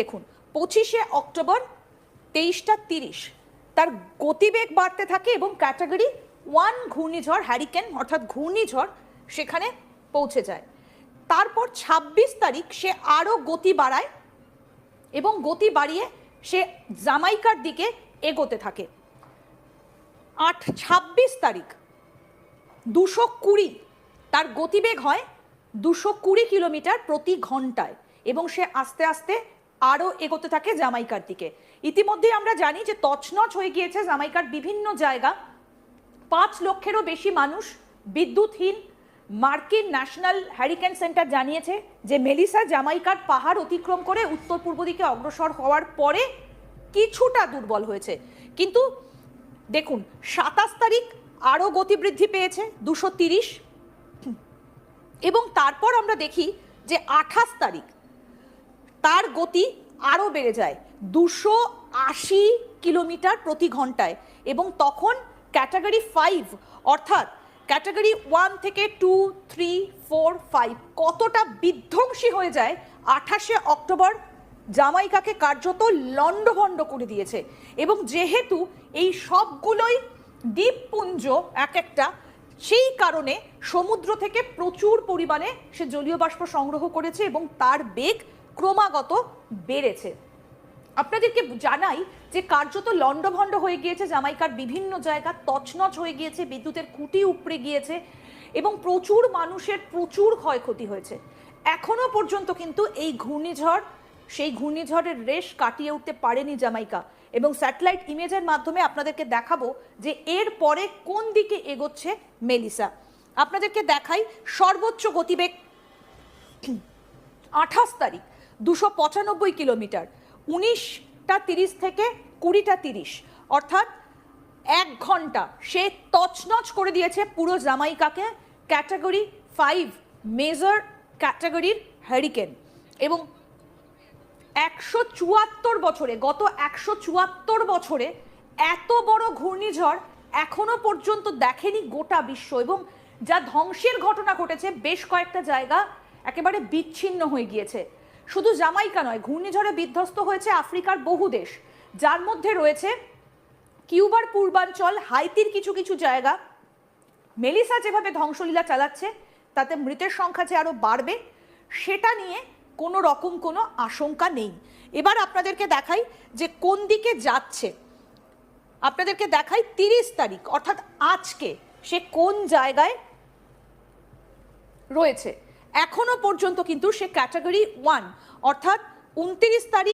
দেখুন 25শে অক্টোবর 23:30 তার গতিবেগ বাড়তে থাকে এবং ক্যাটাগরি 1 ঘূর্ণিঝড় হ্যারিকেন অর্থাৎ ঘূর্ণিঝড় সেখানে পৌঁছে যায়। তারপর 26 তারিখ সে আরও গতি বাড়ায় এবং গতি বাড়িয়ে সে জামাইকার দিকে এগোতে থাকে। 26 তারিখ 220 তার গতিবেগ হয় 220 কিলোমিটার প্রতি ঘন্টায় এবং সে আস্তে আস্তে আরও এগোতে থাকে জামাইকার দিকে। ইতিমধ্যে আমরা জানি যে তছনছ হয়ে গিয়েছে জামাইকার বিভিন্ন জায়গা, 5 লক্ষেরও বেশি মানুষ বিদ্যুৎহীন। মার্কিন ন্যাশনাল হ্যারিকেন সেন্টার জানিয়েছে যে মেলিসা জামাইকার পাহাড় অতিক্রম করে উত্তর পূর্ব দিকে অগ্রসর হওয়ার পরে কিছুটা দুর্বল হয়েছে, কিন্তু দেখুন 27 তারিখ আরও গতিবৃদ্ধি পেয়েছে 230 এবং তারপর আমরা দেখি যে 28 তারিখ তার গতি আরও বেড়ে যায় 280 কিলোমিটার প্রতি ঘন্টায় এবং তখন ক্যাটাগরি 5 অর্থাৎ ক্যাটাগরি 1 থেকে 2, 3, 4, 5 কতটা বিধ্বংসী হয়ে যায়। 28শে অক্টোবর জামাইকাকে কার্যত লণ্ডভণ্ড করে দিয়েছে এবং যেহেতু এই সবগুলোই দ্বীপপুঞ্জ এক একটা, সেই কারণে সমুদ্র থেকে প্রচুর পরিমাণে সে জলীয় বাষ্প সংগ্রহ করেছে এবং তার বেগ ক্রমাগত বেড়েছে। আপনাদেরকে জানাই যে কার্যত লণ্ডভণ্ড হয়ে গিয়েছে জামাইকার বিভিন্ন জায়গা, তছনছ হয়ে গিয়েছে, বিদ্যুতের খুঁটি উপড়ে গিয়েছে এবং প্রচুর মানুষের প্রচুর ক্ষয়ক্ষতি হয়েছে। এখনো পর্যন্ত কিন্তু এই ঘূর্ণিঝড় সেই ঘূর্ণিঝড়ের রেশ কাটিয়ে উঠতে পারেনি জামাইকা এবং স্যাটেলাইট ইমেজের মাধ্যমে আপনাদেরকে দেখাবো যে এর পরে কোন দিকে এগোচ্ছে মেলিসা। আপনাদেরকে দেখাই সর্বোচ্চ গতিবেগ 28 তারিখ 295 কিলোমিটার, 19:30 থেকে 20:30 অর্থাৎ 1 ঘন্টা সে তছনছ করে দিয়েছে পুরো জামাইকাকে। ক্যাটাগরি 5 মেজর ক্যাটাগরির হ্যারিকেন এবং 174 বছরে, গত 174 বছরে এত বড় ঘূর্ণিঝড় এখনো পর্যন্ত দেখেনি গোটা বিশ্ব এবং যা ধ্বংসের ঘটনা ঘটেছে বেশ কয়েকটা জায়গা একেবারে বিচ্ছিন্ন হয়ে গিয়েছে। শুধু জামাইকা নয়, ঘূর্ণিঝড়ে বিধ্বস্ত হয়েছে আফ্রিকার বহু দেশ, যার মধ্যে রয়েছে কিউবার পূর্বাঞ্চল, হাইতির কিছু কিছু জায়গা। মেলিসা যেভাবে ধ্বংসলীলা চালাচ্ছে তাতে মৃতের সংখ্যা যে আরও বাড়বে সেটা নিয়ে কোনো রকম কোনো আশঙ্কা নেই। এবার আপনাদেরকে দেখাই যে কোন দিকে যাচ্ছে। আপনাদেরকে দেখাই 30 তারিখ অর্থাৎ আজকে সে কোন জায়গায় রয়েছে। এখনো পর্যন্ত কিন্তু সে ক্যাটাগরি 1 অর্থাৎ 29 তারিখ